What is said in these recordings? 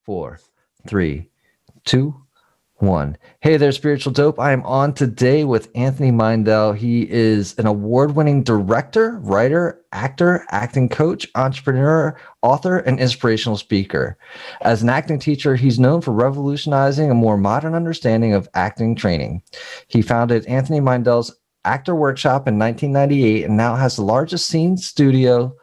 4, 3, 2, 1. Hey there, Spiritual Dope. I am on today with Anthony Meindl. He is an award-winning director, writer, actor, acting coach, entrepreneur, author, and inspirational speaker. As an acting teacher, he's known for revolutionizing a more modern understanding of acting training. He founded Anthony Meindl's Actor Workshop in 1998 and now has the largest scene studio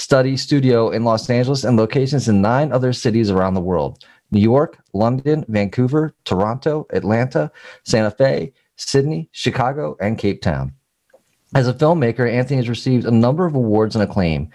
in Los Angeles and locations in 9 other cities around the world: New York, London, Vancouver, Toronto, Atlanta, Santa Fe, Sydney, Chicago, and Cape Town. As a filmmaker, Anthony has received a number of awards and acclaim.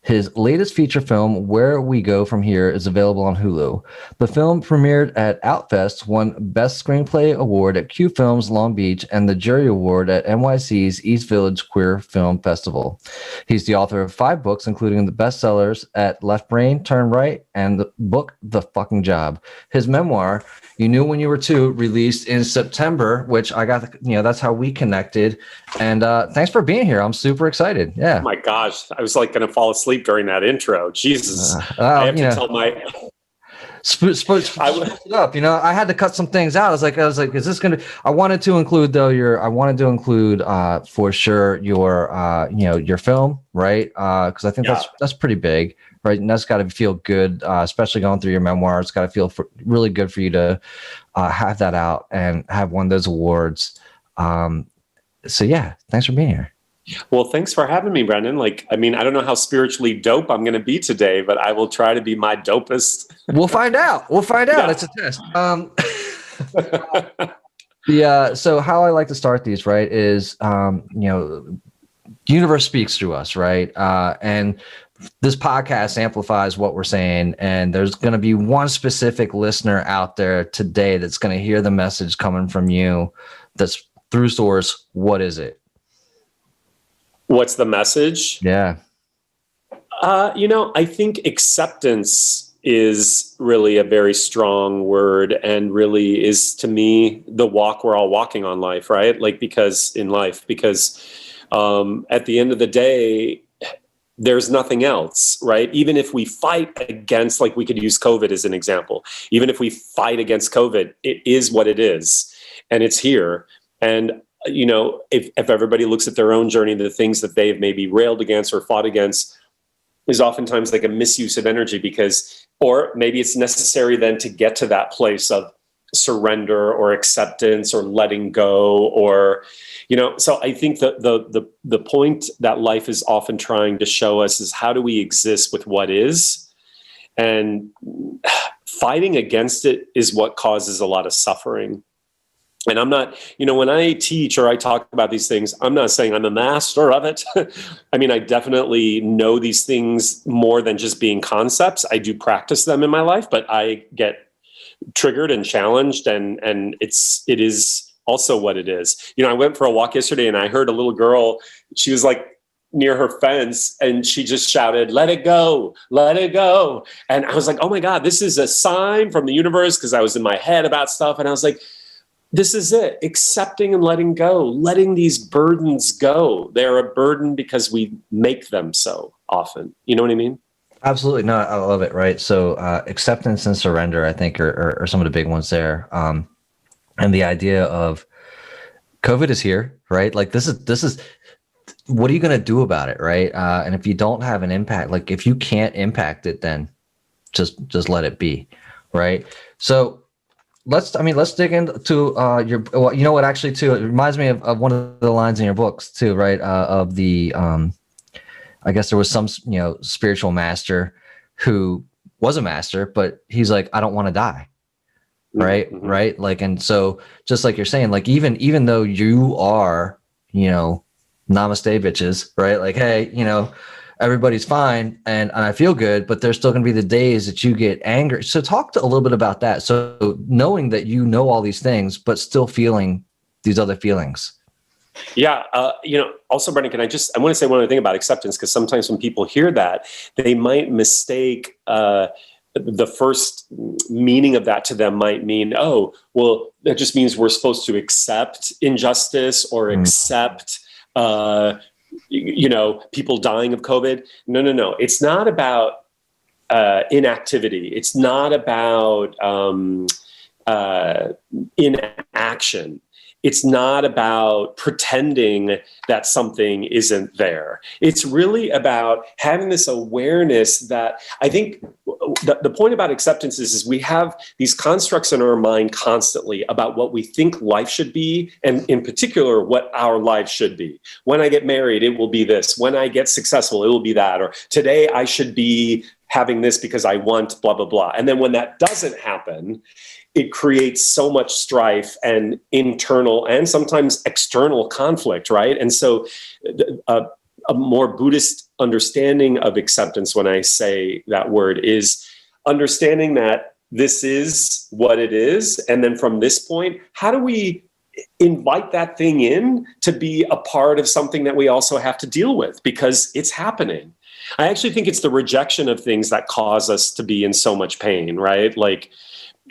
His latest feature film, Where We Go From Here, is available on Hulu. The film premiered at Outfest, won Best Screenplay Award at Q Films Long Beach, and the Jury Award at NYC's East Village Queer Film Festival. He's the author of 5 books, including the bestsellers At Left Brain, Turn Right, and the book The Fucking Job. His memoir, You Knew When You Were Two, released in September, which I got, that's how we connected. And thanks for being here. I'm super excited. Yeah. Oh my gosh. I was like going to fall asleep during that intro. Jesus. I have to tell my... up. I had to cut some things out. I was like, is this going to, I wanted to include for sure your film, right? Cause I think that's pretty big, right? And that's got to feel good, especially going through your memoir. It's got to feel really good for you to have that out and have won those awards. So yeah, thanks for being here. Well, thanks for having me, Brendan. I don't know how spiritually dope I'm going to be today, but I will try to be my dopest. We'll find out. Yeah. It's a test. So how I like to start these, right, is, the universe speaks through us, right? And this podcast amplifies what we're saying. And there's going to be one specific listener out there today that's going to hear the message coming from you that's through source. What is it? What's the message? Yeah. I think acceptance is really a very strong word and really is, to me, the walk we're all walking on life, right? Because at the end of the day, there's nothing else, right? Even if we fight against, we could use COVID as an example. Even if we fight against COVID, it is what it is, and it's here. And if everybody looks at their own journey, the things that they've maybe railed against or fought against is oftentimes like a misuse of energy or maybe it's necessary then to get to that place of surrender or acceptance or letting go or, so I think the point that life is often trying to show us is how do we exist with what is, and fighting against it is what causes a lot of suffering. And I'm not, when I teach or I talk about these things, I'm not saying I'm a master of it. I definitely know these things more than just being concepts. I do practice them in my life, but I get triggered and challenged, and it is also what it is. I went for a walk yesterday and I heard a little girl, she was near her fence and she just shouted, "Let it go, let it go." And I was like, oh my God, this is a sign from the universe, because I was in my head about stuff. And I was like, this is it, accepting and letting go, letting these burdens go. They're a burden because we make them so often. You know what I mean? Absolutely. No, I love it. Right. So acceptance and surrender, I think, are some of the big ones there. And the idea of COVID is here, right? This is, what are you going to do about it? Right. And if you don't have an impact, if you can't impact it, then just let it be. Right. So let's dig into actually too, it reminds me of one of the lines in your books too, right? Of the, I guess there was some, spiritual master who was a master, but he's like, I don't want to die. Right. Mm-hmm. Right. And so just like you're saying, even though you are, namaste bitches, right? Hey, everybody's fine and I feel good, but there's still going to be the days that you get angry. So talk a little bit about that. So knowing that all these things, but still feeling these other feelings. Yeah. Also, Brendan, I want to say one other thing about acceptance, because sometimes when people hear that, they might mistake the first meaning of that to them might mean, oh, well, that just means we're supposed to accept injustice or accept, people dying of COVID. No. It's not about inactivity. It's not about inaction. It's not about pretending that something isn't there. It's really about having this awareness that I think the point about acceptance is we have these constructs in our mind constantly about what we think life should be, and in particular, what our life should be. When I get married, it will be this. When I get successful, it will be that. Or today I should be having this because I want blah, blah, blah. And then when that doesn't happen, it creates so much strife and internal and sometimes external conflict, right? And so a more Buddhist understanding of acceptance, when I say that word, is understanding that this is what it is. And then from this point, how do we invite that thing in to be a part of something that we also have to deal with because it's happening? I actually think it's the rejection of things that cause us to be in so much pain, right? Like,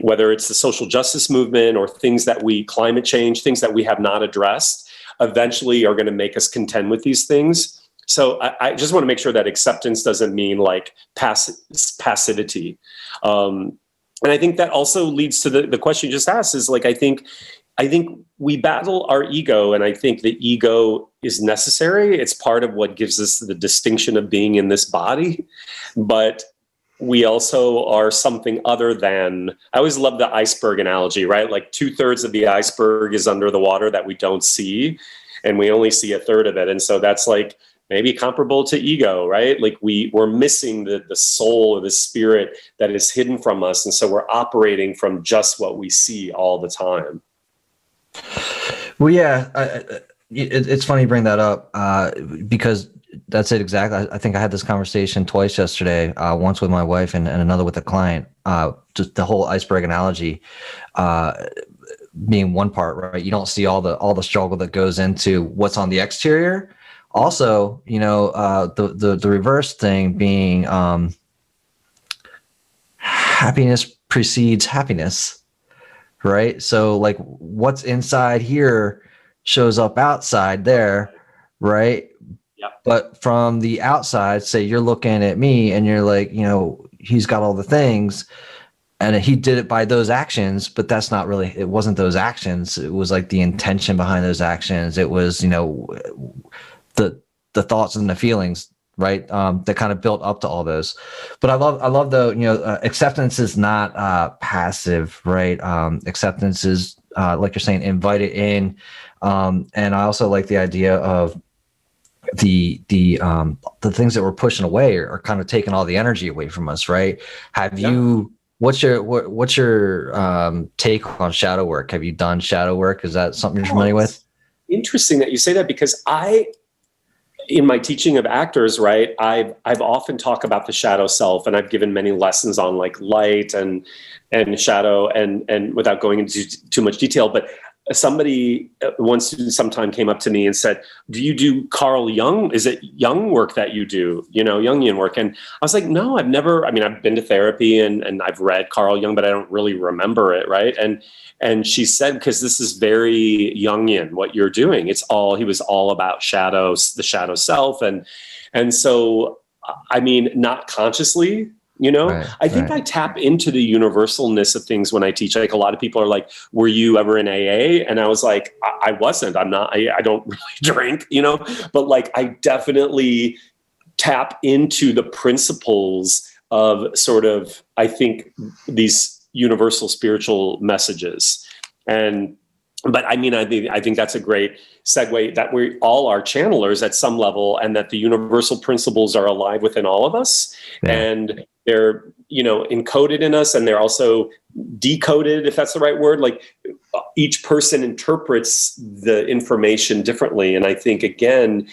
whether it's the social justice movement or climate change, things that we have not addressed, eventually are going to make us contend with these things. So I just want to make sure that acceptance doesn't mean like passivity. And I think that also leads to the question you just asked is like, I think we battle our ego, and I think the ego is necessary. It's part of what gives us the distinction of being in this body, but we also are something other than, I always love the iceberg analogy, right? Like 2/3 of the iceberg is under the water that we don't see, and we only see 1/3 of it. And so that's like maybe comparable to ego, right? Like we're missing the soul or the spirit that is hidden from us. And so we're operating from just what we see all the time. Well, yeah, it's funny you bring that up because that's it exactly. I think I had this conversation twice yesterday, once with my wife and another with a client. Just the whole iceberg analogy being one part, right? You don't see all the struggle that goes into what's on the exterior. Also, the reverse thing being happiness precedes happiness, right? So like what's inside here shows up outside there, right? Yeah. But from the outside, say you're looking at me and you're like, he's got all the things and he did it by those actions, but that's not really, it wasn't those actions. It was like the intention behind those actions. It was, the thoughts and the feelings, right? That kind of built up to all those. But I love the, acceptance is not passive, right? Acceptance is, like you're saying, invite it in. And I also like the idea of the things that we're pushing away are kind of taking all the energy away from us, right? What's your take on shadow work? Have you done shadow work? Is that something you're familiar with? Interesting that you say that, because in my teaching of actors, right, I've often talked about the shadow self, and I've given many lessons on like light and shadow, and without going into too much detail, but somebody sometime came up to me and said, do you do Carl Jung? Is it Jung work that you do, Jungian work? And I was like, no, I've been to therapy and I've read Carl Jung, but I don't really remember it. Right. And she said, because this is very Jungian, what you're doing. He was all about shadows, the shadow self. And so, not consciously, Right, I think I tap into the universalness of things when I teach. Like a lot of people are like, were you ever in AA? And I was like, I wasn't, I'm not, I don't really drink, but like, I definitely tap into the principles of sort of, I think, these universal spiritual messages. But I think that's a great segue, that we all are channelers at some level, and that the universal principles are alive within all of us. Yeah. And they're, encoded in us, and they're also decoded, if that's the right word. Like each person interprets the information differently. And I think, again,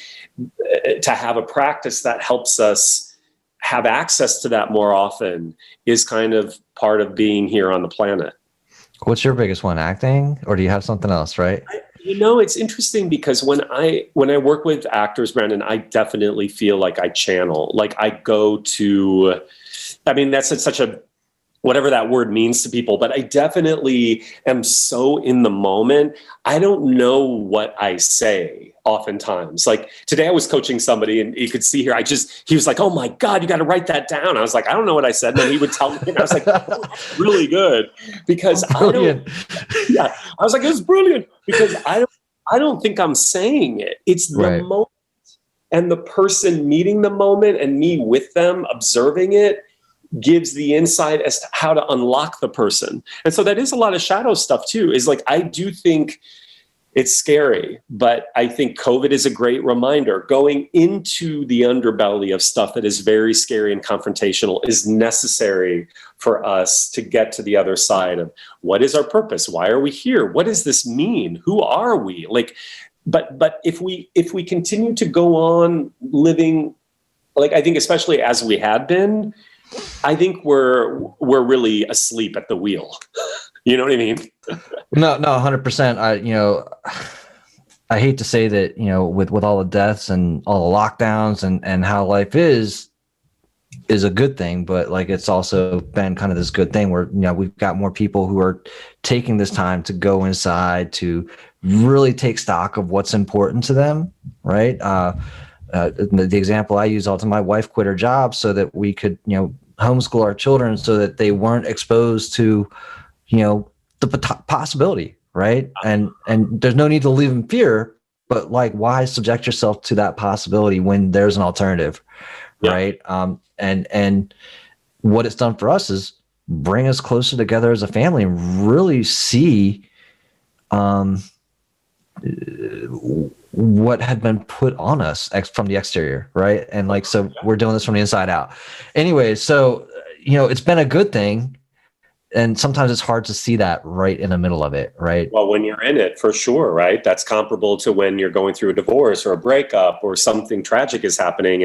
to have a practice that helps us have access to that more often is kind of part of being here on the planet. What's your biggest one? Acting, or do you have something else? Right. It's interesting because when I work with actors, Brandon, I definitely feel like I channel, like I go to, that's such a whatever that word means to people, but I definitely am so in the moment. I don't know what I say oftentimes. Like today I was coaching somebody and you could see here, he was like, oh my God, you got to wite that down. I was like, I don't know what I said. And then he would tell me, and I was like, oh, that's really good, because yeah, I was like, it was brilliant, because I don't think I'm saying it. It's the Right. moment and the person meeting the moment and me with them observing it gives the insight as to how to unlock the person. And so that is a lot of shadow stuff too, is like, I do think it's scary, but I think COVID is a great reminder. Going into the underbelly of stuff that is very scary and confrontational is necessary for us to get to the other side of what is our purpose? Why are we here? What does this mean? Who are we? Like, but if we continue to go on living, like, I think especially as we had been, I think we're really asleep at the wheel. You know what I mean? No, 100%. I hate to say that, with all the deaths and all the lockdowns and how life is a good thing, but like, it's also been kind of this good thing where, we've got more people who are taking this time to go inside to really take stock of what's important to them. Right. The example I use all the time, my wife quit her job so that we could, homeschool our children so that they weren't exposed to, the possibility, right? And there's no need to live in fear, but like, why subject yourself to that possibility when there's an alternative, right? And what it's done for us is bring us closer together as a family and really see what had been put on us from the exterior, right? And like, so we're doing this from the inside out. Anyway, so it's been a good thing. And sometimes it's hard to see that right in the middle of it, right? Well, when you're in it, for sure, right? That's comparable to when you're going through a divorce or a breakup or something tragic is happening,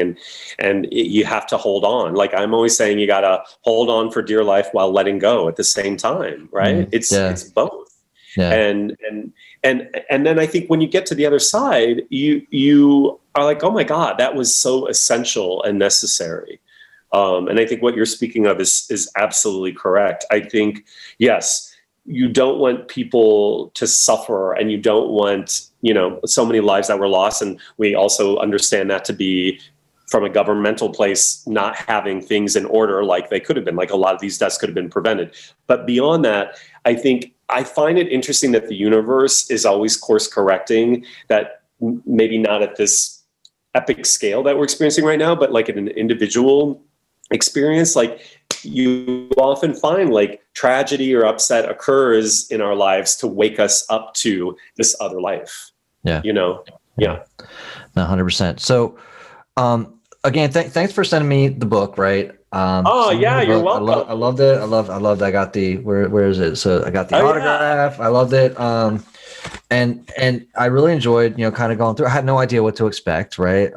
and you have to hold on. Like I'm always saying, you got to hold on for dear life while letting go at the same time, right? It's both. Yeah. And then I think when you get to the other side, you are like, oh my God, that was so essential and necessary. And I think what you're speaking of is absolutely correct. I think, yes, you don't want people to suffer, and you don't want, so many lives that were lost. And we also understand that to be from a governmental place, not having things in order like they could have been, like a lot of these deaths could have been prevented. But beyond that, I find it interesting that the universe is always course correcting, that maybe not at this epic scale that we're experiencing right now, but like at an individual experience. Like you often find like tragedy or upset occurs in our lives to wake us up to this other life. Yeah. Yeah. 100%. So, again, thanks for sending me the book, right? You're welcome. I loved it. I loved, I got the, where is it? So I got the autograph. Yeah. I loved it. And I really enjoyed, kind of going through, I had no idea what to expect. Right.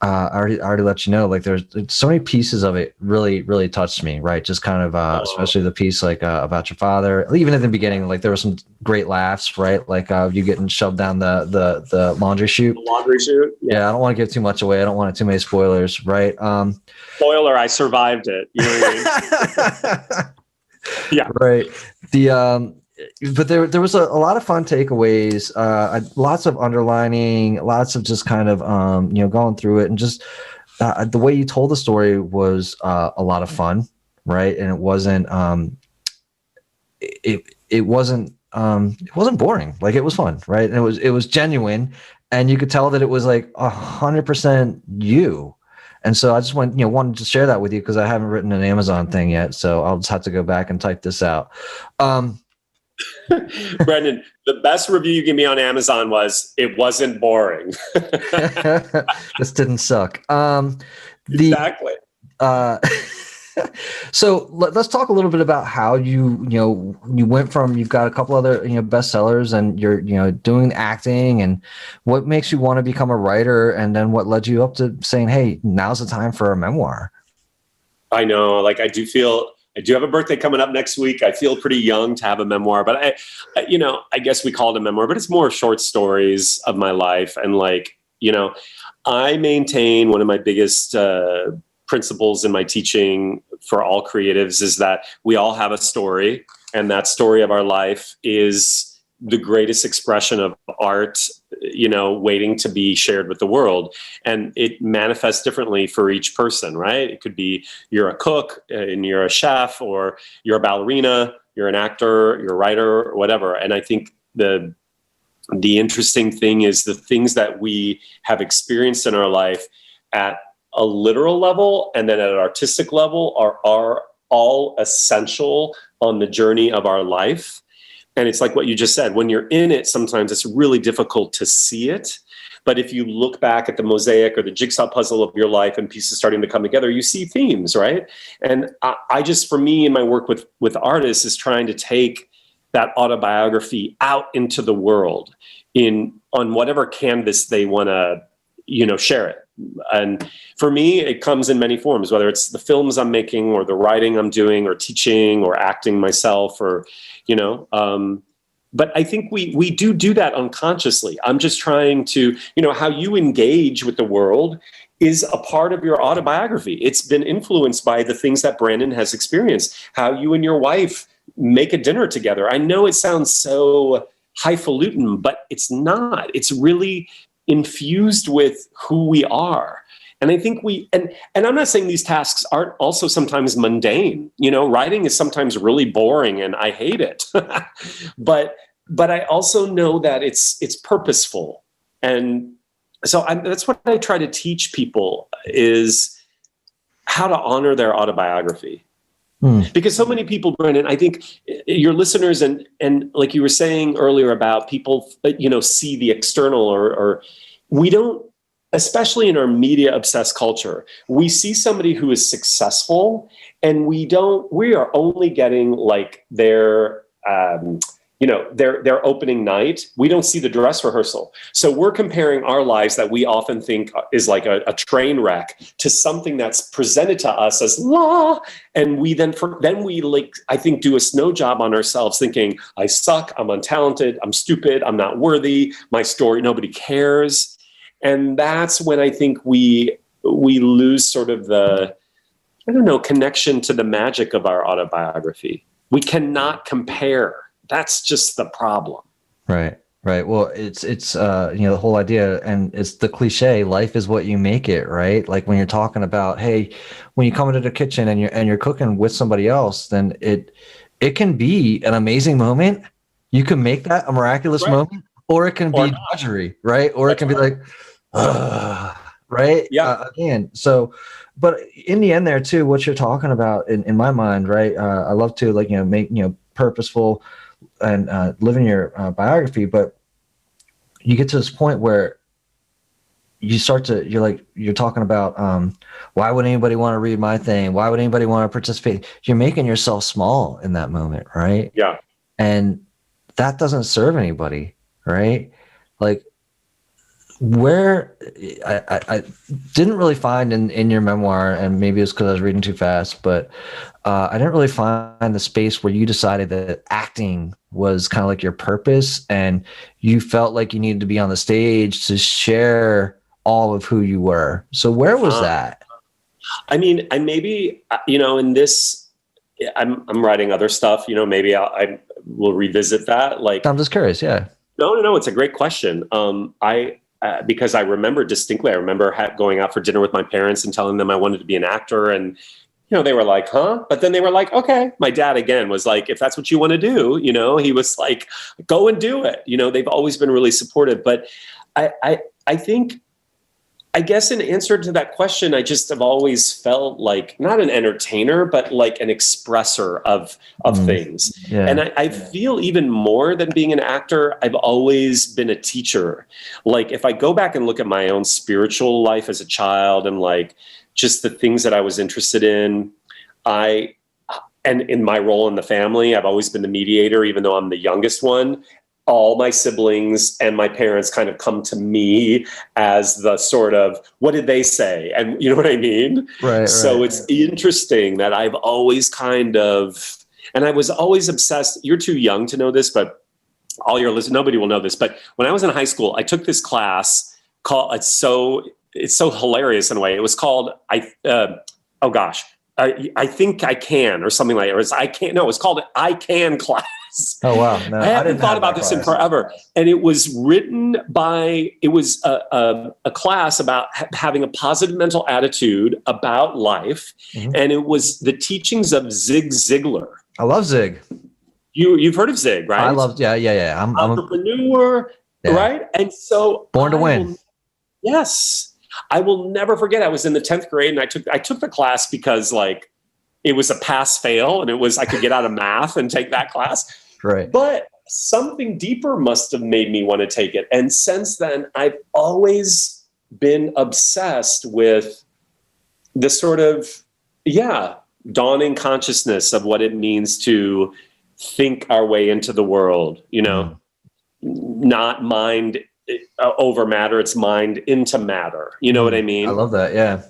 I already let you know, like there's so many pieces of it really, really touched me, right? Just kind of, especially the piece like about your father. Even at the beginning, like there were some great laughs, right? Like you getting shoved down the laundry chute. The laundry chute. Yeah, I don't want to give too much away. I don't want too many spoilers, right? Spoiler: I survived it. You know what I mean? Yeah. Right. But there was a lot of fun takeaways, lots of underlining, lots of just kind of, going through it, and just the way you told the story was a lot of fun. Right. And it wasn't, it wasn't boring. Like it was fun. Right. And it was genuine, and you could tell that it was like 100% you. And so I just wanted to share that with you, because I haven't written an Amazon thing yet. So I'll just have to go back and type this out. Brendan, the best review you gave me on Amazon was, it wasn't boring. This didn't suck. Exactly. So let's talk a little bit about how you went from, you've got a couple other bestsellers, and you're doing acting, and what makes you want to become a writer, and then what led you up to saying, hey, now's the time for a memoir. I know, like I do have a birthday coming up next week. I feel pretty young to have a memoir, but I guess we call it a memoir, but it's more short stories of my life. And I maintain one of my biggest principles in my teaching for all creatives is that we all have a story, and that story of our life is the greatest expression of art, waiting to be shared with the world. And it manifests differently for each person, right? It could be you're a cook and you're a chef, or you're a ballerina, you're an actor, you're a writer, or whatever. And I think the interesting thing is the things that we have experienced in our life at a literal level and then at an artistic level are all essential on the journey of our life. And it's like what you just said, when you're in it, sometimes it's really difficult to see it. But if you look back at the mosaic or the jigsaw puzzle of your life and pieces starting to come together, you see themes, right? And I just, for me, in my work with artists, is trying to take that autobiography out into the world on whatever canvas they want to, share it. And for me, it comes in many forms, whether it's the films I'm making or the writing I'm doing or teaching or acting myself or, but I think we do that unconsciously. I'm just trying to, how you engage with the world is a part of your autobiography. It's been influenced by the things that Brandon has experienced, how you and your wife make a dinner together. I know it sounds so highfalutin, but it's not. It's really infused with who we are. And I think and I'm not saying these tasks aren't also sometimes mundane. Writing is sometimes really boring and I hate it. but I also know that it's purposeful. And so that's what I try to teach people, is how to honor their autobiography. Because so many people, Brendan, I think your listeners and like you were saying earlier about people, see the external or we don't, especially in our media obsessed culture, we see somebody who is successful and we are only getting like their opening night. We don't see the dress rehearsal. So we're comparing our lives that we often think is like a train wreck to something that's presented to us as law. And we then I think do a snow job on ourselves thinking, I suck, I'm untalented, I'm stupid, I'm not worthy, my story, nobody cares. And that's when I think we lose sort of the, connection to the magic of our autobiography. We cannot compare. That's just the problem. Right. Well, it's the whole idea, and it's the cliche, life is what you make it, right? Like when you're talking about, hey, when you come into the kitchen and you're cooking with somebody else, then it can be an amazing moment. You can make that a miraculous moment, or it can be drudgery, right? Or it can be like, right? Yeah. Again, so, but in the end there too, what you're talking about in my mind, right? I love to make, purposeful and living your biography, but you get to this point where you're talking about why would anybody want to read my thing? Why would anybody want to participate? You're making yourself small in that moment, right? Yeah. And that doesn't serve anybody, right? Like, where I didn't really find in your memoir, and maybe it's because I was reading too fast, but I didn't really find the space where you decided that acting was kind of like your purpose and you felt like you needed to be on the stage to share all of who you were. So where was that? I mean, in this, I'm writing other stuff, maybe I will revisit that. Like, I'm just curious. Yeah. No. It's a great question. Because I remember distinctly, going out for dinner with my parents and telling them I wanted to be an actor, and they were like, huh? But then they were like, okay. My dad again was like, if that's what you want to do, he was like, go and do it. They've always been really supportive. But I think, I guess in answer to that question, I just have always felt like not an entertainer, but like an expresser of things. Yeah. And I feel even more than being an actor, I've always been a teacher. Like if I go back and look at my own spiritual life as a child and like just the things that I was interested in, and in my role in the family, I've always been the mediator, even though I'm the youngest one. All my siblings and my parents kind of come to me as the sort of, what did they say? And you know what I mean? Right. So it's interesting that I've always and I was always obsessed. You're too young to know this, but all your listeners, nobody will know this. But when I was in high school, I took this class called, it's so hilarious in a way. It was called oh gosh, I think I can, or something like that. Or it's I can't. No, it's called I Can class. Oh wow, no, I I haven't didn't thought have about that this in class. forever. And it was written by, it was a class about having a positive mental attitude about life. Mhm. And it was the teachings of Zig Ziglar. I love Zig. You've heard of Zig, I right? love, yeah. I'm a, Entrepreneur, yeah, right? And so born to win. yes, I will never forget. I was in the 10th grade and I took the class because like it was a pass fail and it was, I could get out of math and take that class. Right. But something deeper must have made me want to take it. And since then, I've always been obsessed with the sort of, dawning consciousness of what it means to think our way into the world, not mind over matter, it's mind into matter. You know what I mean? I love that. Yeah.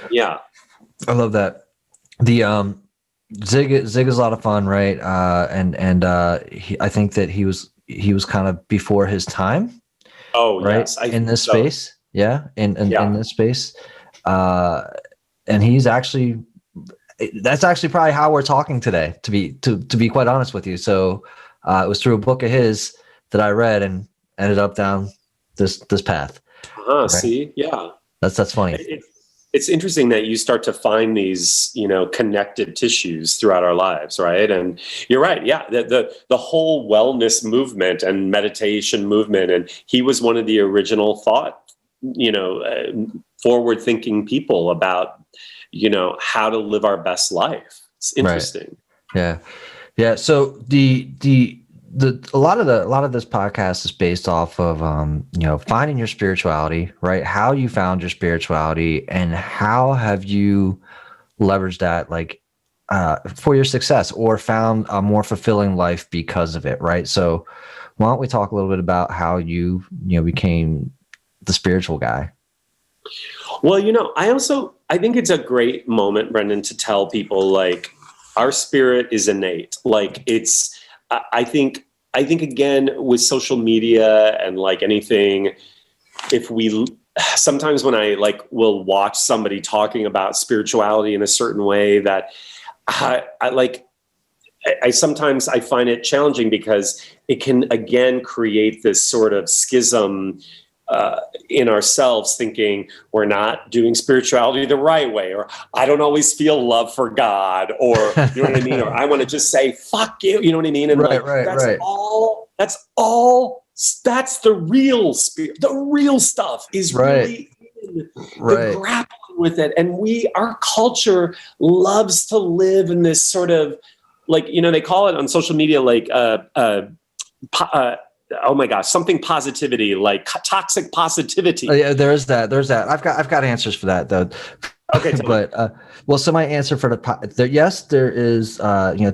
Yeah. I love that. The Zig is a lot of fun, right? I think that he was kind of before his time, Oh, right? yes. In this space, in this space, and he's actually, that's actually probably how we're talking today. To be quite honest with you, so it was through a book of his that I read and ended up down this path. Right? See, yeah, that's funny. It's interesting that you start to find these, connected tissues throughout our lives, right? And you're right, yeah. The whole wellness movement and meditation movement, and he was one of the original thought, forward-thinking people about, how to live our best life. It's interesting. Right. Yeah. So a lot of this podcast is based off of finding your spirituality, right? How you found your spirituality and how have you leveraged that like for your success or found a more fulfilling life because of it, right? So why don't we talk a little bit about how you became the spiritual guy? Well, I think it's a great moment, Brendan, to tell people like our spirit is innate. Like I think again with social media and like anything, sometimes when I will watch somebody talking about spirituality in a certain way that I sometimes I find it challenging because it can again create this sort of schism in ourselves, thinking we're not doing spirituality the right way, or I don't always feel love for God, or you know what I mean, or I want to just say fuck you, you know what I mean, and that's the real spirit. The real stuff is really in the grappling with it, and our culture loves to live in this sort of they call it on social media oh my gosh, something positivity, like toxic positivity. Yeah, there's that. I've got answers for that though. Okay, but so my answer for yes, there is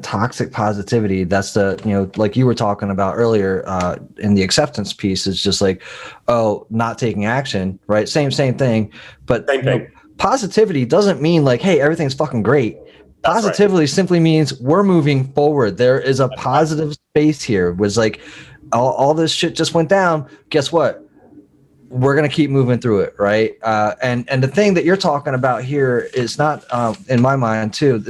toxic positivity. That's the like you were talking about earlier in the acceptance piece. Is just like, oh, not taking action, right? Same thing. But same thing. Positivity doesn't mean like, hey, everything's fucking great. Positively simply means we're moving forward. There is a positive space here. Was like. All this shit just went down. Guess what? We're gonna keep moving through it, right? And the thing that you're talking about here is not, in my mind too.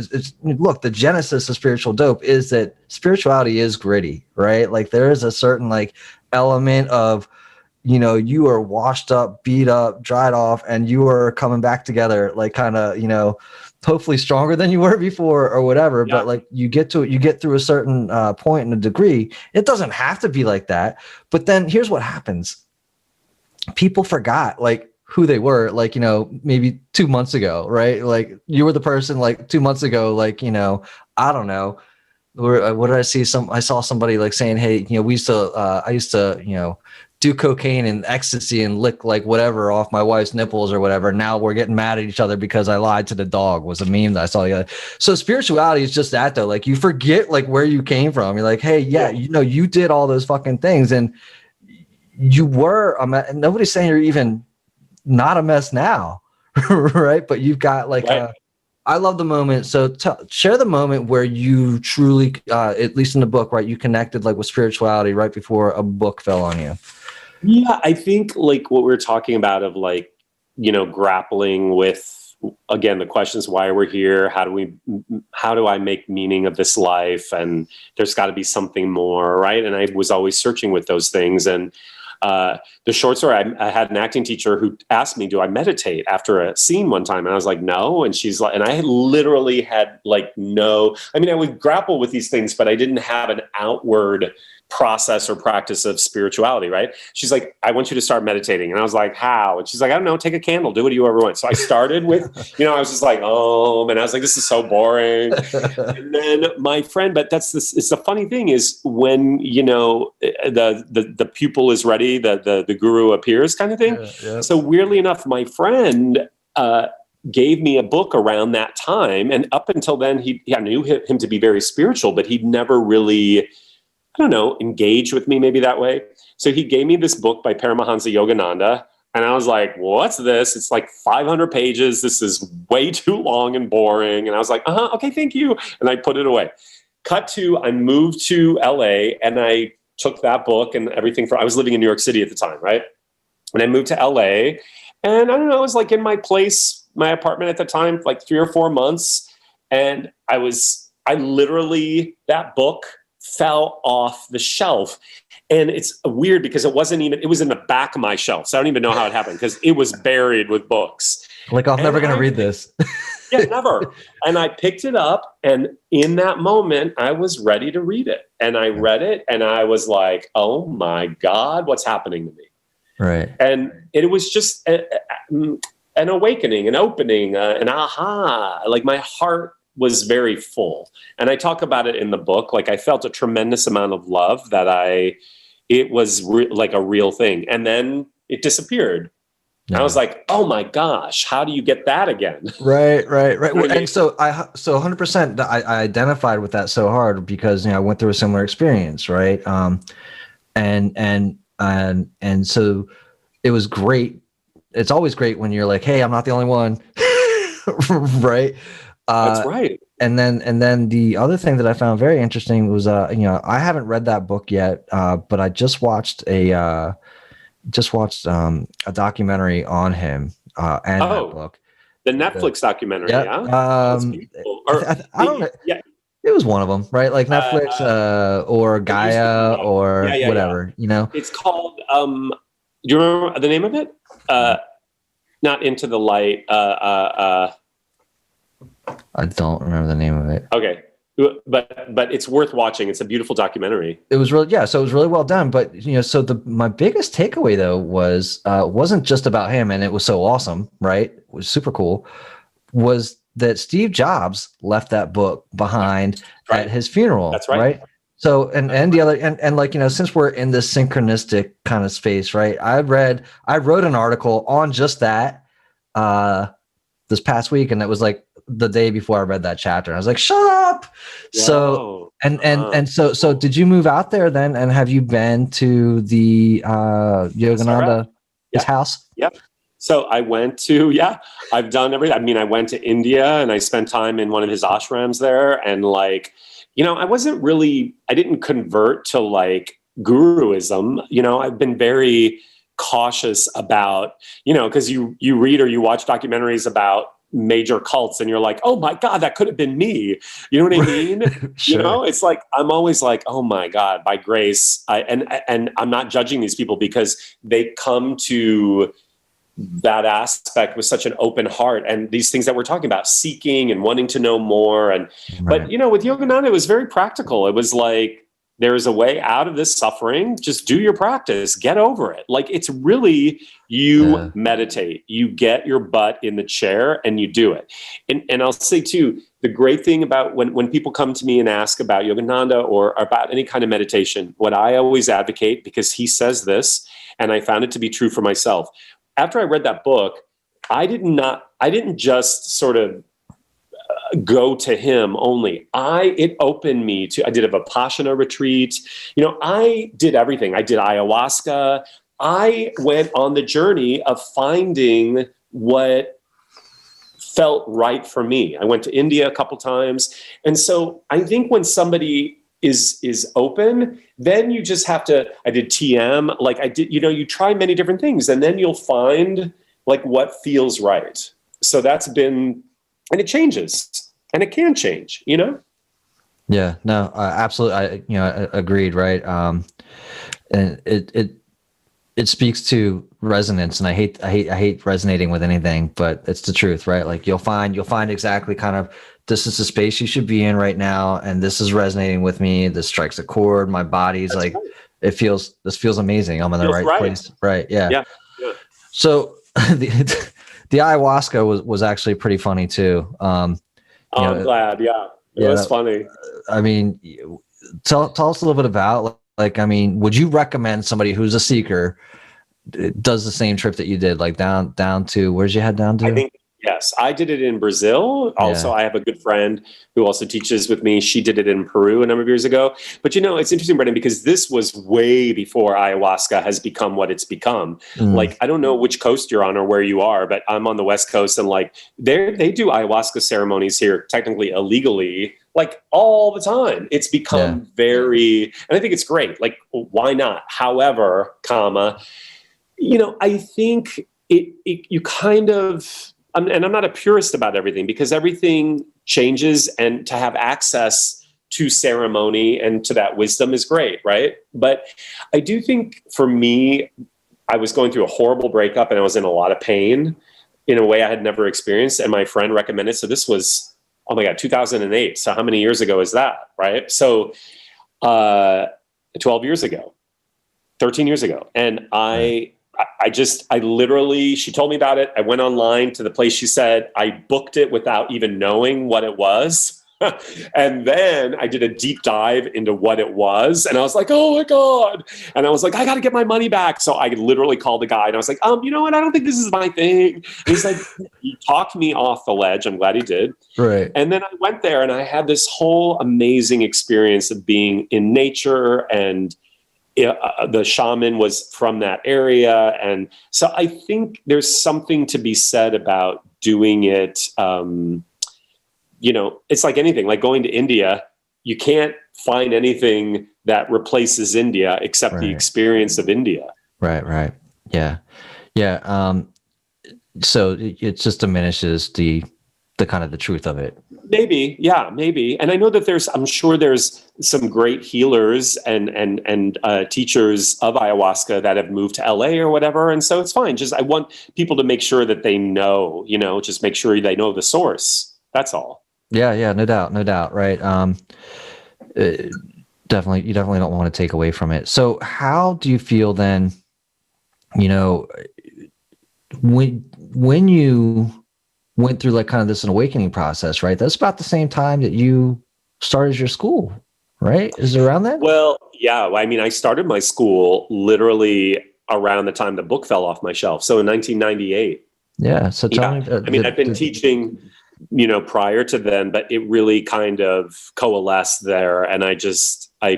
Look, the genesis of spiritual dope is that spirituality is gritty, right? Like there is a certain element of, you are washed up, beat up, dried off, and you are coming back together, kind of, hopefully stronger than you were before or whatever. Yeah. But you get through a certain point and a degree. It doesn't have to be like that. But then here's what happens. People forgot who they were, maybe 2 months ago, right? Like you were the person 2 months ago, I don't know. What did I see? I saw somebody saying, hey, I used to, do cocaine and ecstasy and lick whatever off my wife's nipples or whatever. Now we're getting mad at each other because I lied to the dog, was a meme that I saw. So spirituality is just that though. You forget where you came from. You're like, hey, you did all those fucking things and you were a mess. Nobody's saying you're even not a mess now. Right. But you've got I love the moment. So share the moment where you truly, at least in the book, right, you connected with spirituality right before a book fell on you. Yeah, I think what we're talking about of grappling with again, the questions, why we're here, how do I make meaning of this life? And there's got to be something more, right? And I was always searching with those things. And the short story, I had an acting teacher who asked me, do I meditate after a scene one time? And I was like, no. And she's like, and I literally had like, no, I mean, I would grapple with these things, but I didn't have an outward process or practice of spirituality, right? She's like, I want you to start meditating. And I was like, how? And she's like, I don't know, take a candle, do what you ever want. So I started with, I was just like, oh, and I was like, this is so boring. And then my friend, but it's the funny thing is when, the pupil is ready, the guru appears kind of thing. Yeah. So weirdly enough, my friend, gave me a book around that time. And up until then, I knew him to be very spiritual, but he'd never really, engage with me maybe that way. So he gave me this book by Paramahansa Yogananda. And I was like, what's this? It's like 500 pages. This is way too long and boring. And I was like, okay, thank you. And I put it away. Cut to, I moved to LA and I took that book and everything I was living in New York City at the time, right? And I moved to LA and I was like in my place, my apartment at the time, like 3 or 4 months. And I literally, that book fell off the shelf. And it's weird because it was in the back of my shelf. So I don't even know how it happened because it was buried with books. Like, I'm never going to read this. Yeah, never. And I picked it up. And in that moment, I was ready to read it. And I read it and I was like, oh my God, what's happening to me? Right. And it was just an awakening, an opening, an aha. Like my heart was very full. And I talk about it in the book. Like I felt a tremendous amount of love that it was like a real thing. And then it disappeared. Yeah. I was like, oh my gosh, how do you get that again? Right. And so 100%, I identified with that so hard because, I went through a similar experience. Right. And so it was great. It's always great when you're like, hey, I'm not the only one. Right. That's right. And then the other thing that I found very interesting was, I haven't read that book yet, but I just watched a documentary on him and that book. The Netflix documentary, yeah. I don't know. Yeah. It was one of them, right? Like Netflix or Gaia or whatever, It's called, do you remember the name of it? Not Into the Light. I don't remember the name of it. Okay. But it's worth watching. It's a beautiful documentary. It was really, so it was really well done. But, so my biggest takeaway though was, wasn't just about him and it was so awesome, right? It was super cool. Was that Steve Jobs left that book behind at his funeral. That's right. So, and the other, and like, since we're in this synchronistic kind of space, right? I wrote an article on just that, this past week. And it was like the day before I read that chapter. I was like, shut up. Whoa. So, so did you move out there then? And have you been to the, Yogananda, his house? Yep. So I went to, I've done everything. I mean, I went to India and I spent time in one of his ashrams there. And like, I didn't convert to like guruism. I've been very cautious about, because you read or you watch documentaries about major cults and you're like, oh my God, that could have been me. You know what I mean? Sure. It's like, I'm always like, oh my God, by grace. And I'm not judging these people because they come to that aspect with such an open heart and these things that we're talking about, seeking and wanting to know more. And, but with Yogananda, it was very practical. It was like, there's a way out of this suffering. Just do your practice, get over it. Like it's really, you meditate, you get your butt in the chair and you do it. And I'll say too, the great thing about when people come to me and ask about Yogananda or about any kind of meditation, what I always advocate, because he says this, and I found it to be true for myself. After I read that book, I didn't just sort of go to him only. It opened me to, I did a Vipassana retreat. I did everything. I did ayahuasca. I went on the journey of finding what felt right for me. I went to India a couple times. And so I think when somebody is open, then you just have to, I did TM, like I did, you try many different things and then you'll find like what feels right. So that's been, and it changes, and it can change, you know? Yeah, no, absolutely. Agreed. Right. And it speaks to resonance, and I hate resonating with anything, but it's the truth, right? Like you'll find exactly kind of, this is the space you should be in right now, and this is resonating with me. This strikes a chord. My body's That's like, right. this feels amazing. I'm in the Feels right right. place. Right. Yeah. Yeah. Yeah. So the ayahuasca was actually pretty funny too. I'm glad. Yeah. It Yeah, was funny. I mean, tell us a little bit about, like, I mean, would you recommend somebody who's a seeker does the same trip that you did, like down to, where'd you head down I to? think, yes, I did it in Brazil. Also, Yeah. I have a good friend who also teaches with me. She did it in Peru a number of years ago. But it's interesting, Brendan, because this was way before ayahuasca has become what it's become. Like, I don't know which coast you're on or where you are, but I'm on the West Coast, and like they do ayahuasca ceremonies here, technically illegally, like all the time. It's become very, and I think it's great. Like, why not? However, I think you kind of, and I'm not a purist about everything, because everything changes, and to have access to ceremony and to that wisdom is great, right? But I do think for me, I was going through a horrible breakup, and I was in a lot of pain in a way I had never experienced. And my friend recommended, so this was, oh my God, 2008. So how many years ago is that, right? So 12 years ago, 13 years ago. And I literally, she told me about it. I went online to the place she said. I booked it without even knowing what it was. And then I did a deep dive into what it was. And I was like, oh my God. And I was like, I got to get my money back. So I literally called the guy, and I was like, you know what? I don't think this is my thing. And he's like, he talked me off the ledge. I'm glad he did. Right. And then I went there, and I had this whole amazing experience of being in nature, and the shaman was from that area. And so I think there's something to be said about doing it. It's like anything, like going to India. You can't find anything that replaces India except the experience of India. Right. Yeah. So it just diminishes the kind of the truth of it. Maybe. And I know that I'm sure there's some great healers and teachers of ayahuasca that have moved to LA or whatever. And so it's fine. Just, I want people to make sure that they know, just make sure they know the source. That's all. Yeah. No doubt. Right. Definitely, you definitely don't want to take away from it. So how do you feel then, when you went through like kind of this awakening process, right? That's about the same time that you started your school, right? Is it around then? Well, yeah. I mean, I started my school literally around the time the book fell off my shelf. So in 1998. Yeah. So tell me. I've been teaching, prior to then, but it really kind of coalesced there. And I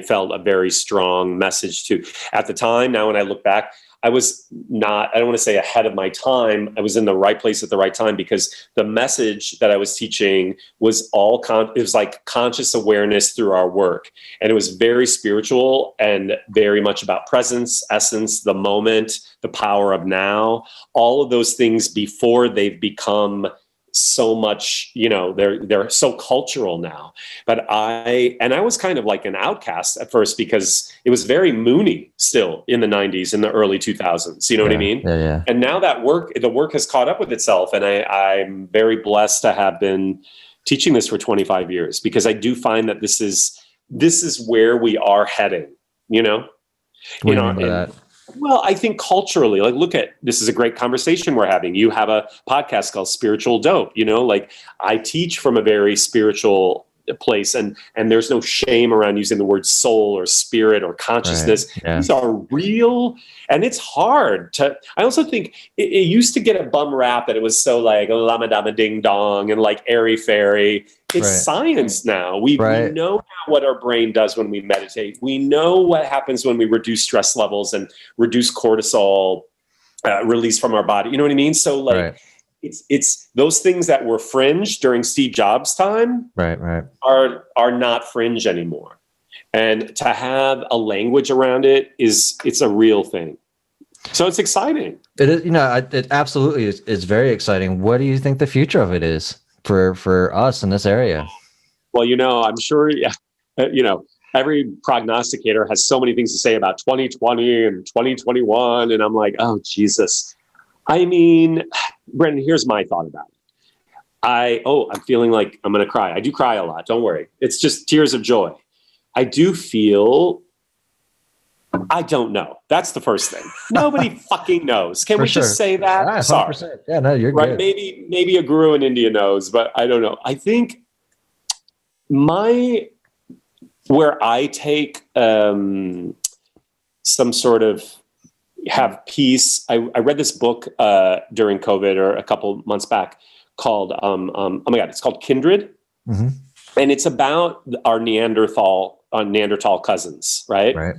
felt a very strong message at the time. Now, when I look back, I was not, I don't want to say ahead of my time. I was in the right place at the right time, because the message that I was teaching was it was like conscious awareness through our work. And it was very spiritual and very much about presence, essence, the moment, the power of now, all of those things before they've become so much, they're so cultural now. But I was kind of like an outcast at first, because it was very Moony still in the 90s, in the early 2000s. You know what I mean? Yeah. And now that the work has caught up with itself. And I'm very blessed to have been teaching this for 25 years, because I do find that this is where we are heading, What do you mean by that? Well, I think culturally, like, this is a great conversation we're having. You have a podcast called Spiritual Dope, like I teach from a very spiritual place, and there's no shame around using the word soul or spirit or consciousness. Right. Yeah. These are real, and it's hard I also think it used to get a bum rap that it was so like lama dama ding dong and like airy fairy. It's science now. We know now what our brain does when we meditate. We know what happens when we reduce stress levels and reduce cortisol release from our body. You know what I mean? So like, it's those things that were fringe during Steve Jobs' time, are not fringe anymore. And to have a language around it's a real thing. So it's exciting. It is, it absolutely is. It's very exciting. What do you think the future of it is for us in this area? Well, I'm sure, yeah, every prognosticator has so many things to say about 2020 and 2021. And I'm like, oh, Jesus. I mean, Brendan, here's my thought about it. I'm feeling like I'm going to cry. I do cry a lot. Don't worry. It's just tears of joy. I do feel, I don't know. That's the first thing. Nobody fucking knows. Can For we sure. just say that? Yeah, Sorry. 100%. Yeah, no, you're Right. good. Maybe a guru in India knows, but I don't know. I think where I take some sort of have peace. I read this book during COVID or a couple months back called oh my God, it's called Kindred. Mm-hmm. And it's about our Neanderthal cousins, right? Right.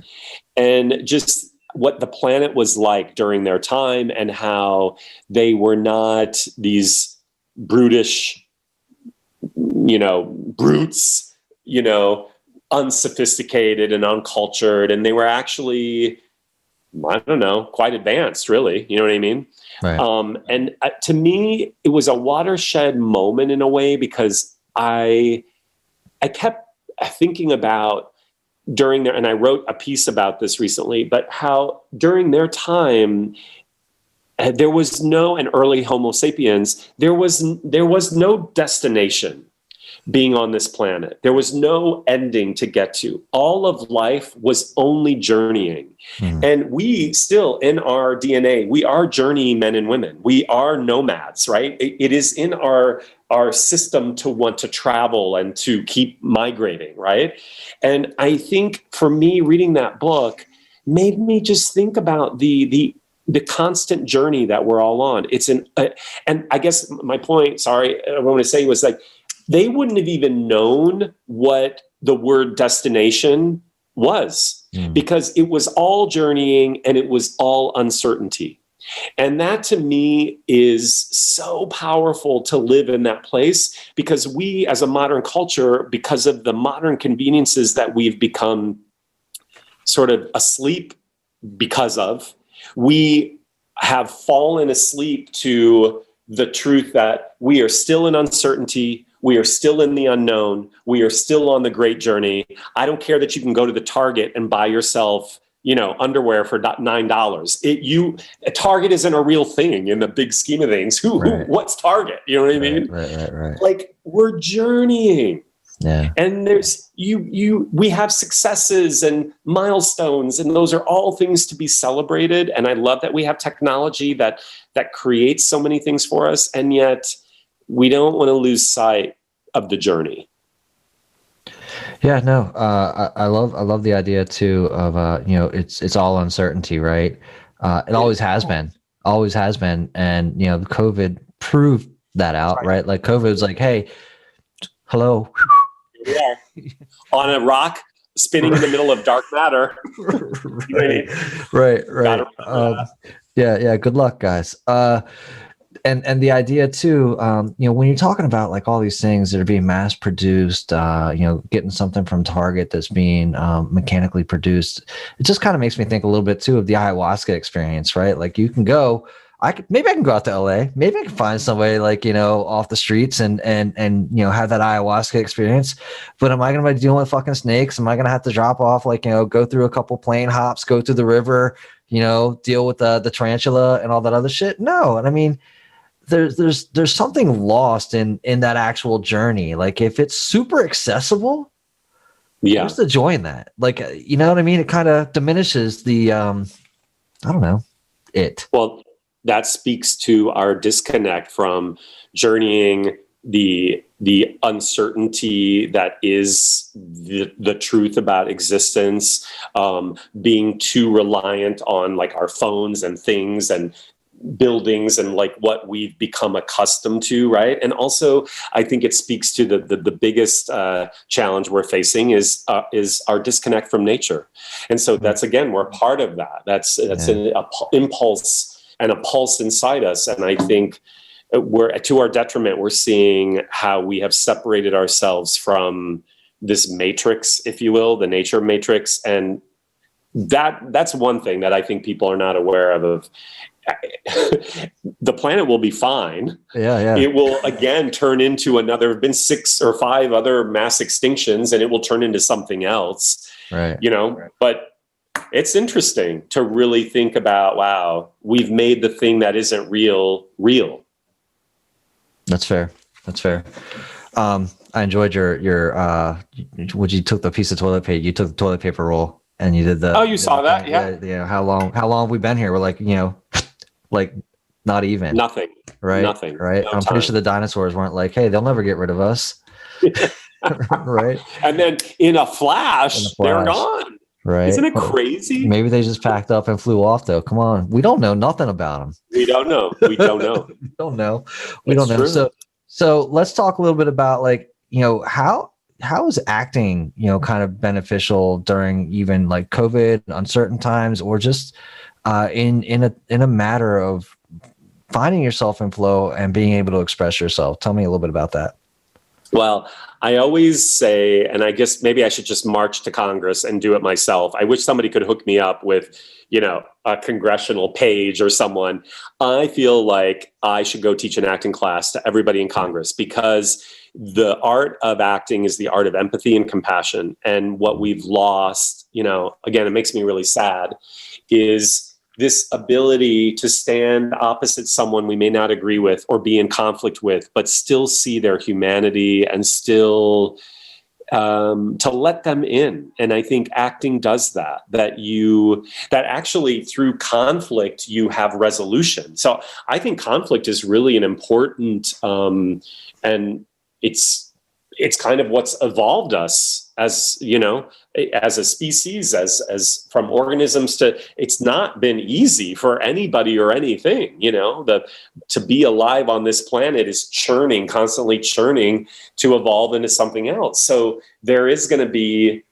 And just what the planet was like during their time and how they were not these brutish, brutes, unsophisticated and uncultured. And they were actually, I don't know, quite advanced, really. You know what I mean? Right. And to me, it was a watershed moment in a way, because I kept thinking about during their, and I wrote a piece about this recently, but how during their time, there was and early Homo sapiens, there was no destination being on this planet. There was no ending to get to. All of life was only journeying. And we still, in our DNA, we are journeying men and women. We are nomads, right? It is in our system to want to travel and to keep migrating, right? And I think for me, reading that book made me just think about the constant journey that we're all on. It's and I guess my point, sorry, I want to say was like, they wouldn't have even known what the word destination was, because it was all journeying and it was all uncertainty. And that to me is so powerful to live in that place, because we as a modern culture, because of the modern conveniences that we've become sort of asleep because of, we have fallen asleep to the truth that we are still in uncertainty. We are still in the unknown. We are still on the great journey. I don't care that you can go to the Target and buy yourself, underwear for $9. Target isn't a real thing in the big scheme of things. What's Target? You know what I mean? Right. Like, we're journeying. Yeah. And there's we have successes and milestones, and those are all things to be celebrated. And I love that we have technology that creates so many things for us, and yet we don't want to lose sight of the journey. Yeah, no, I love the idea too of it's all uncertainty, right? It always has been, and COVID proved that out, right? Like COVID was like, hey, hello, here we are on a rock spinning in the middle of dark matter. Right. Yeah. Good luck, guys. And the idea too, when you're talking about like all these things that are being mass produced, getting something from Target that's being mechanically produced, it just kind of makes me think a little bit too of the ayahuasca experience, right? Like you can go, maybe I can go out to LA, maybe I can find somebody like, off the streets and have that ayahuasca experience. But am I going to be dealing with fucking snakes? Am I going to have to drop off, like, go through a couple plane hops, go through the river, deal with the tarantula and all that other shit? No. And I mean, there's something lost in that actual journey. Like if it's super accessible, what's the joy in that? Like, you know what I mean? It kind of diminishes the, I don't know, it. Well, that speaks to our disconnect from journeying the uncertainty that is the truth about existence, being too reliant on like our phones and things and buildings and like what we've become accustomed to, right? And also, I think it speaks to the biggest challenge we're facing is our disconnect from nature. And so that's, again, we're part of that. That's an impulse and a pulse inside us. And I think we're, to our detriment, we're seeing how we have separated ourselves from this matrix, if you will, the nature matrix, and that's one thing that I think people are not aware of. The planet will be fine. Yeah. It will again turn into another. There have been 6 or 5 other mass extinctions, and it will turn into something else. Right. But it's interesting to really think about, wow, we've made the thing that isn't real. That's fair. I enjoyed your when you took the piece of toilet paper, you took the toilet paper roll and you did the. Oh, you saw that? Yeah. Yeah. How long have we been here? We're like, like not even. Nothing. Right. Nothing. Right. No I'm time. pretty sure the dinosaurs weren't like, hey, they'll never get rid of us. Right. And then in a flash, they're gone. Right. Isn't it crazy? Maybe they just packed up and flew off, though. Come on. We don't know nothing about them. We don't know. We don't know. True. So let's talk a little bit about, like, how is acting, kind of beneficial during even like COVID, uncertain times, or just in a matter of finding yourself in flow and being able to express yourself. Tell me a little bit about that. Well, I always say, and I guess maybe I should just march to Congress and do it myself. I wish somebody could hook me up with, a congressional page or someone. I feel like I should go teach an acting class to everybody in Congress, because the art of acting is the art of empathy and compassion. And what we've lost, again, it makes me really sad, is this ability to stand opposite someone we may not agree with or be in conflict with, but still see their humanity and still to let them in. And I think acting does that actually through conflict, you have resolution. So I think conflict is really an important, and it's kind of what's evolved us as a species, as from organisms to. It's not been easy for anybody or anything. To be alive on this planet is constantly churning to evolve into something else. So there is going to be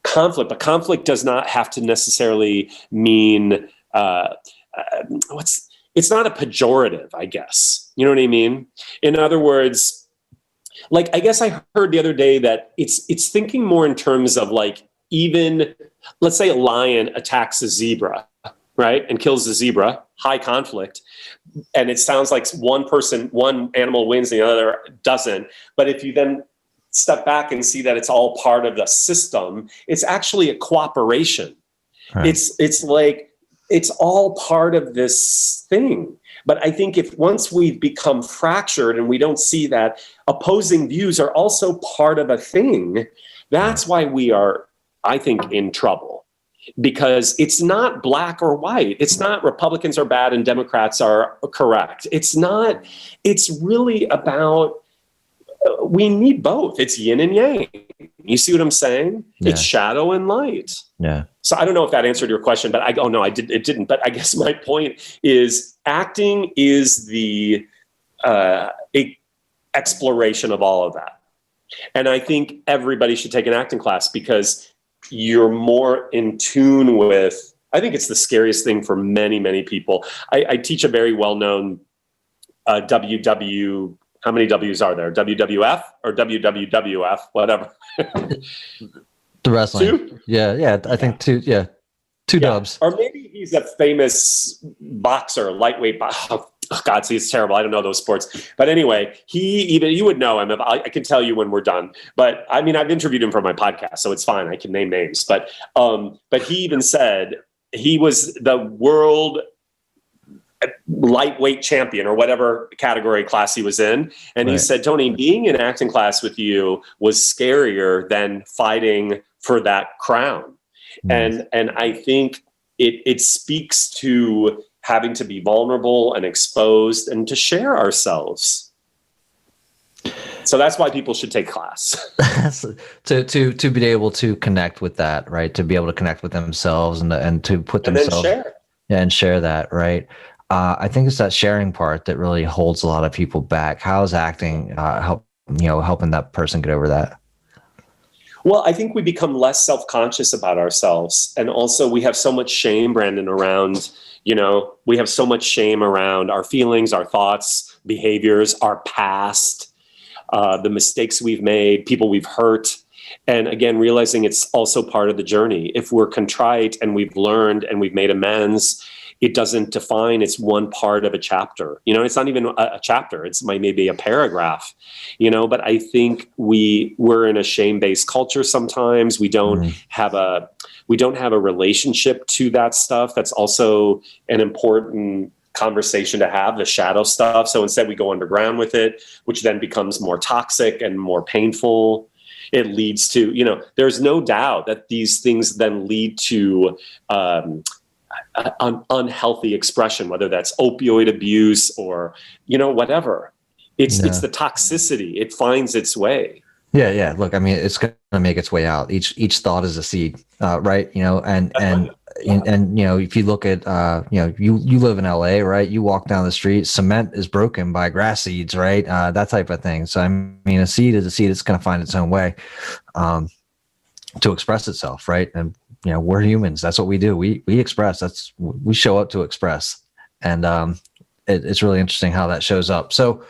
conflict, but conflict does not have to necessarily mean it's not a pejorative, I guess. You know what I mean? In other words, like, I guess I heard the other day that it's thinking more in terms of, like, even, let's say a lion attacks a zebra, right? And kills the zebra, high conflict. And it sounds like one animal wins and the other doesn't. But if you then step back and see that it's all part of the system, it's actually a cooperation. Right. It's like, it's all part of this thing. But I think if once we've become fractured and we don't see that opposing views are also part of a thing, that's why we are, I think, in trouble. Because it's not black or white. It's not Republicans are bad and Democrats are correct. It's not. It's really about, we need both. It's yin and yang. You see what I'm saying? Yeah. It's shadow and light. Yeah. So I don't know if that answered your question, but it didn't. But I guess my point is, acting is the exploration of all of that. And I think everybody should take an acting class, because you're more in tune with, I think it's the scariest thing for many, many people. I teach a very well-known how many W's are there? WWF or WWWF, whatever. The wrestling. 2? Yeah. I think 2. Yeah. 2 dubs. Or maybe he's a famous boxer, lightweight. Oh God, see, it's terrible. I don't know those sports. But anyway, you would know him. I can tell you when we're done. But I mean, I've interviewed him for my podcast, so it's fine. I can name names. But he even said he was the world lightweight champion or whatever category class he was in. And He said, Tony, being in acting class with you was scarier than fighting for that crown. Nice. And I think it speaks to having to be vulnerable and exposed and to share ourselves. So that's why people should take class. to be able to connect with that, right? To be able to connect with themselves and to put themselves and share that, right? I think it's that sharing part that really holds a lot of people back. How is acting helping that person get over that? Well, I think we become less self-conscious about ourselves. And also we have so much shame, Brandon, around, we have so much shame around our feelings, our thoughts, behaviors, our past, the mistakes we've made, people we've hurt. And again, realizing it's also part of the journey. If we're contrite and we've learned and we've made amends, it doesn't define it's one part of a chapter. It's not even a chapter. It's maybe a paragraph, but I think we're in a shame-based culture sometimes. We don't have a relationship to that stuff. That's also an important conversation to have, the shadow stuff. So instead we go underground with it, which then becomes more toxic and more painful. It leads to, there's no doubt that these things then lead to unhealthy expression, whether that's opioid abuse or, whatever. It's the toxicity. It finds its way. Yeah. Look, I mean, it's going to make its way out. Each thought is a seed, right? And if you look at, you live in LA, right? You walk down the street, cement is broken by grass seeds, right? That type of thing. So, I mean, a seed is a seed. It's going to find its own way to express itself, right? And, we're humans. That's what we do. We express. We show up to express. And it's really interesting how that shows up. So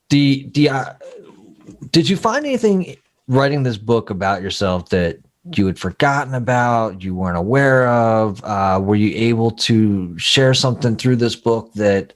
did you find anything writing this book about yourself that you had forgotten about, you weren't aware of? Were you able to share something through this book that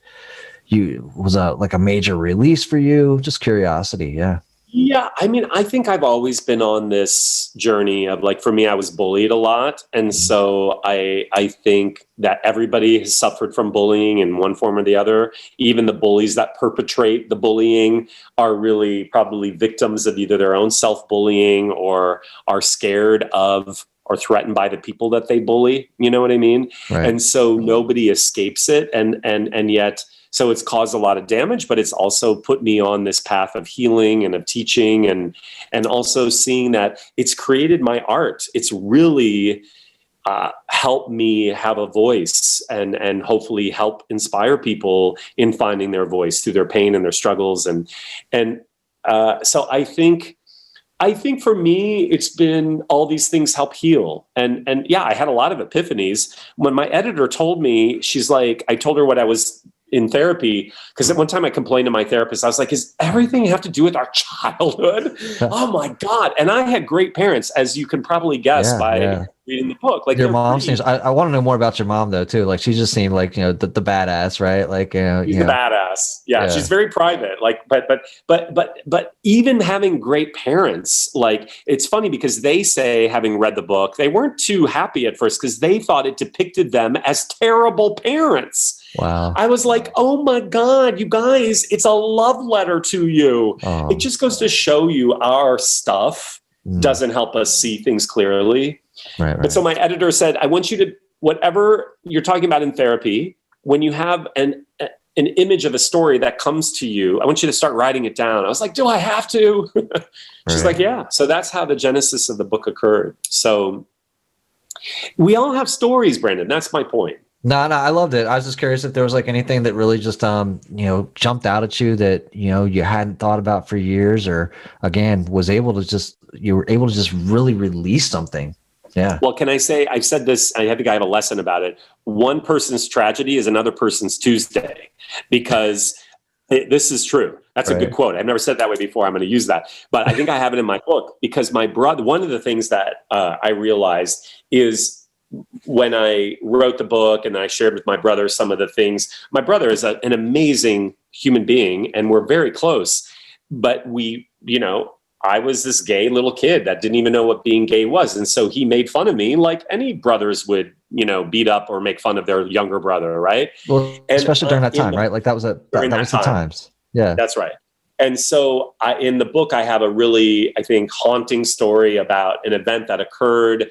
was like a major release for you? Just curiosity. Yeah. Yeah. I mean, I think I've always been on this journey of, like, for me, I was bullied a lot. And so I think that everybody has suffered from bullying in one form or the other. Even the bullies that perpetrate the bullying are really probably victims of either their own self-bullying or are scared of or threatened by the people that they bully. You know what I mean? Right. And so nobody escapes it. And yet, so it's caused a lot of damage, but it's also put me on this path of healing and of teaching and also seeing that it's created my art. It's really helped me have a voice and hopefully help inspire people in finding their voice through their pain and their struggles. And so I think for me, it's been all these things help heal. And yeah, I had a lot of epiphanies. When my editor told me, she's like, I told her what I was in therapy, because at one time I complained to my therapist. I was like, "Is everything have to do with our childhood?" Oh my God! And I had great parents, as you can probably guess by reading the book. Like, your mom seems. I want to know more about your mom though too. Like, she just seemed like the badass, right? Like, she's a badass. Yeah, she's very private. Like, but even having great parents, like, it's funny because they say, having read the book, they weren't too happy at first because they thought it depicted them as terrible parents. Wow. I was like, oh my God, you guys, it's a love letter to you. It just goes to show you our stuff doesn't help us see things clearly. Right. But so my editor said, I want you to, whatever you're talking about in therapy, when you have an image of a story that comes to you, I want you to start writing it down. I was like, do I have to? She's like, yeah. So that's how the genesis of the book occurred. So we all have stories, Brandon. That's my point. No, I loved it. I was just curious if there was like anything that really just, jumped out at you that, you hadn't thought about for years, or again, you were able to just really release something. Yeah. Well, can I say, I've said this, I think I have a lesson about it. One person's tragedy is another person's Tuesday, because this is true. That's a good quote. I've never said it that way before. I'm going to use that, but I think I have it in my book because my brother, one of the things that I realized is, when I wrote the book and I shared with my brother some of the things, my brother is an amazing human being and we're very close, but I was this gay little kid that didn't even know what being gay was. And so he made fun of me like any brothers would, beat up or make fun of their younger brother. Right. Well, especially during that time, right? Like that was the times. Yeah, that's right. And so in the book, I have a really, I think, haunting story about an event that occurred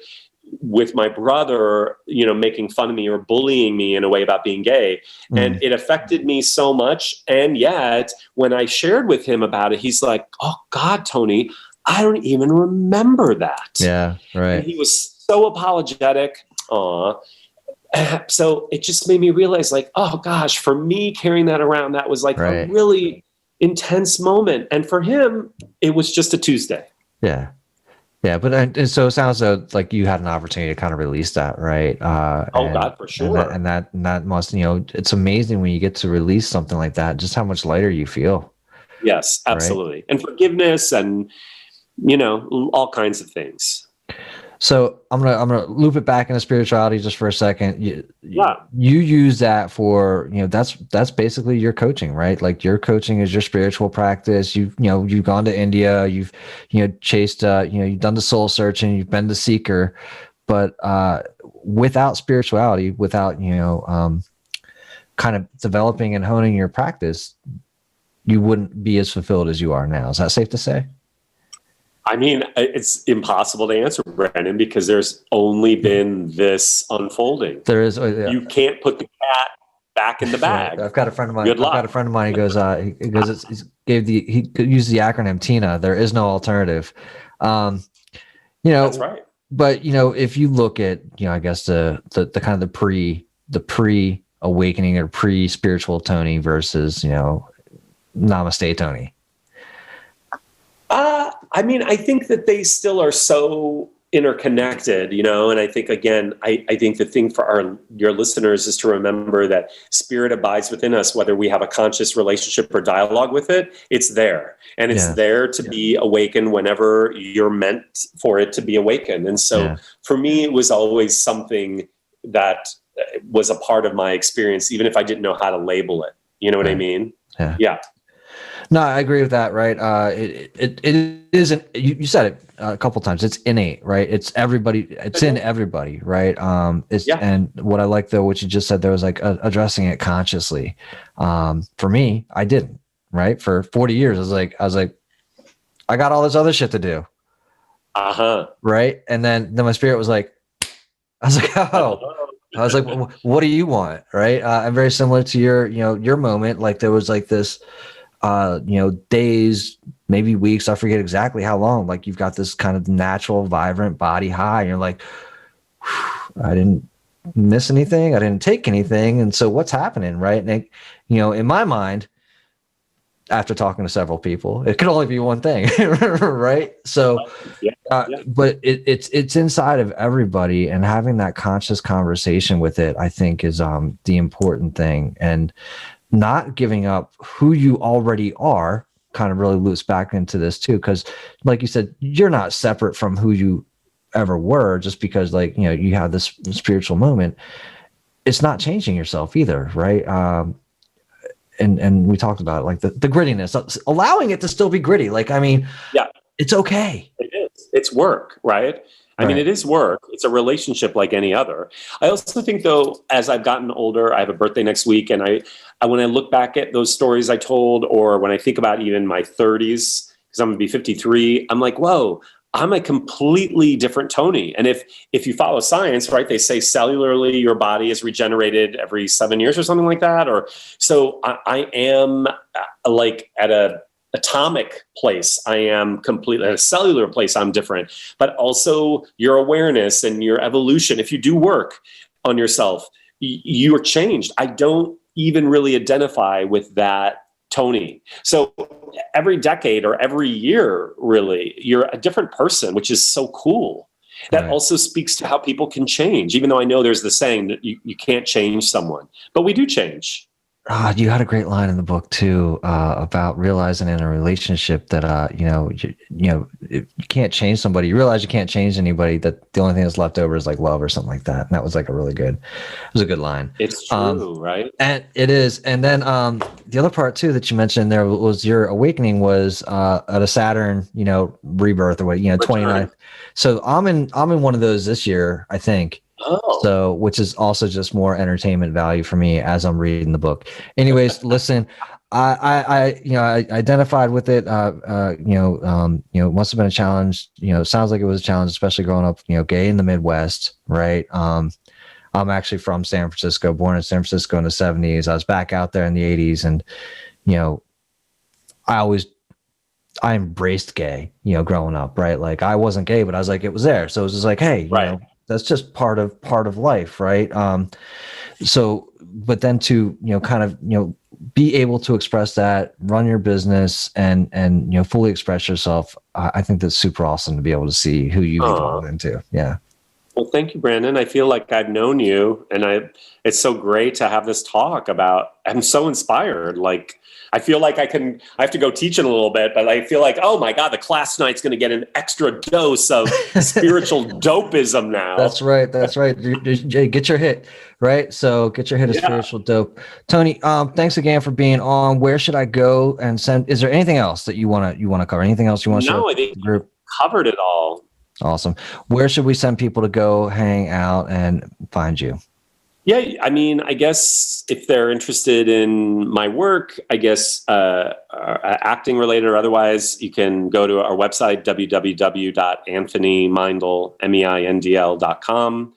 with my brother, making fun of me or bullying me in a way about being gay. And it affected me so much. And yet when I shared with him about it, he's like, oh God, Tony, I don't even remember that. Yeah. Right. And he was so apologetic. So it just made me realize, like, oh gosh, for me carrying that around, that was like a really intense moment. And for him, it was just a Tuesday. Yeah. Yeah, but and so it sounds like you had an opportunity to kind of release that, right? God, for sure. And that must, it's amazing when you get to release something like that, just how much lighter you feel. Yes, absolutely. Right? And forgiveness and all kinds of things. So I'm gonna loop it back into spirituality just for a second. Yeah. You use that for, that's basically your coaching, right? Like your coaching is your spiritual practice. You've gone to India, you've chased you've done the soul searching, you've been the seeker, but without spirituality, without kind of developing and honing your practice, you wouldn't be as fulfilled as you are now. Is that safe to say? I mean, it's impossible to answer, Brandon, because there's only been this unfolding. There is. You can't put the cat back in the bag. I've got a friend of mine. Good luck. I've got a friend of mine. He goes. He used the acronym TINA. There is no alternative. That's right. But if you look at I guess the kind of the pre awakening or pre spiritual Tony versus Namaste Tony. I mean, I think that they still are so interconnected, and I think, again, I think the thing for your listeners is to remember that spirit abides within us, whether we have a conscious relationship or dialogue with it, it's there. And it's there to be awakened whenever you're meant for it to be awakened. And so for me, it was always something that was a part of my experience, even if I didn't know how to label it. You know what I mean? Yeah. No, I agree with that. Right. It isn't, you said it a couple of times. It's innate, right? It's everybody. It's in everybody. Right. And what I like though, what you just said there was like addressing it consciously. For me, I didn't, right. For 40 years, I was like, I got all this other shit to do. Right. And then my spirit was like, oh, I was like, well, what do you want? Right. I'm very similar to your moment. Like there was like this, days, maybe weeks, I forget exactly how long, like you've got this kind of natural, vibrant body high. And you're like, I didn't miss anything. I didn't take anything. And so what's happening? Right. And in my mind, after talking to several people, it could only be one thing. Right. So, but it's inside of everybody, and having that conscious conversation with it, I think is the important thing. And not giving up who you already are kind of really loops back into this too. Cause like you said, you're not separate from who you ever were just because you have this spiritual moment. It's not changing yourself either. Right. And we talked about it, like the grittiness, allowing it to still be gritty. Like, I mean, it's okay. It is. It's work, right? I mean, it is work. It's a relationship like any other. I also think, though, as I've gotten older, I have a birthday next week, and I when I look back at those stories I told, or when I think about even my 30s, because I'm going to be 53, I'm like, whoa, I'm a completely different Tony. And if you follow science, right, they say cellularly your body is regenerated every 7 years or something like that. Or so I am like at a atomic place, I am completely at a cellular place, I'm different, but also your awareness and your evolution. If you do work on yourself, you're changed. I don't even really identify with that Tony. So every decade or every year, really, you're a different person, which is so cool. That also speaks to how people can change, even though I know there's the saying that you can't change someone, but we do change. You had a great line in the book too, about realizing in a relationship that if you can't change somebody, you realize you can't change anybody, that the only thing that's left over is like love or something like that. And that was like it was a good line. It's true, right? And it is. And then the other part too that you mentioned there was your awakening was at a Saturn, rebirth or what, 29. So I'm in one of those this year, I think. Oh. So, which is also just more entertainment value for me as I'm reading the book. Anyways, listen, I identified with it. It must have been a challenge. It sounds like it was a challenge, especially growing up, gay in the Midwest, right? I'm actually from San Francisco, born in San Francisco in the 70s. I was back out there in the 80s, and I embraced gay, growing up, right? Like I wasn't gay, but I was like, it was there. So it was just like, hey, that's just part of life, right? So, but then to kind of be able to express that, run your business, and fully express yourself. I think that's super awesome to be able to see who you've evolved into. Yeah. Well, thank you, Brandon. I feel like I've known you, and it's so great to have this talk about. I'm so inspired. Like, I feel like I have to go teach it a little bit, but I feel like, oh my God, the class tonight's going to get an extra dose of spiritual dopism now. That's right. That's right. Get your hit, right? So get your hit of Yeah. spiritual dope. Tony, thanks again for being on. Where should I go and send? Is there anything else that you wanna cover? Anything else you want to share No, I with think the you group? covered it all. Awesome. Where should we send people to go hang out and find you? Yeah, I mean, I guess if they're interested in my work, I guess acting related or otherwise, you can go to our website, www.anthonymeindl.com.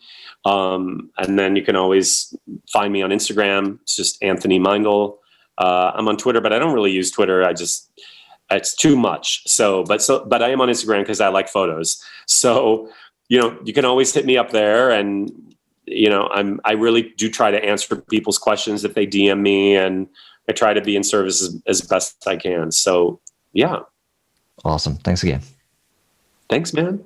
And then you can always find me on Instagram. It's just Anthony Meindl. I'm on Twitter, but I don't really use Twitter. It's too much. But I am on Instagram because I like photos. So, you can always hit me up there, and I really do try to answer people's questions if they DM me, and I try to be in service as best I can. So, yeah. Awesome. Thanks again. Thanks, man.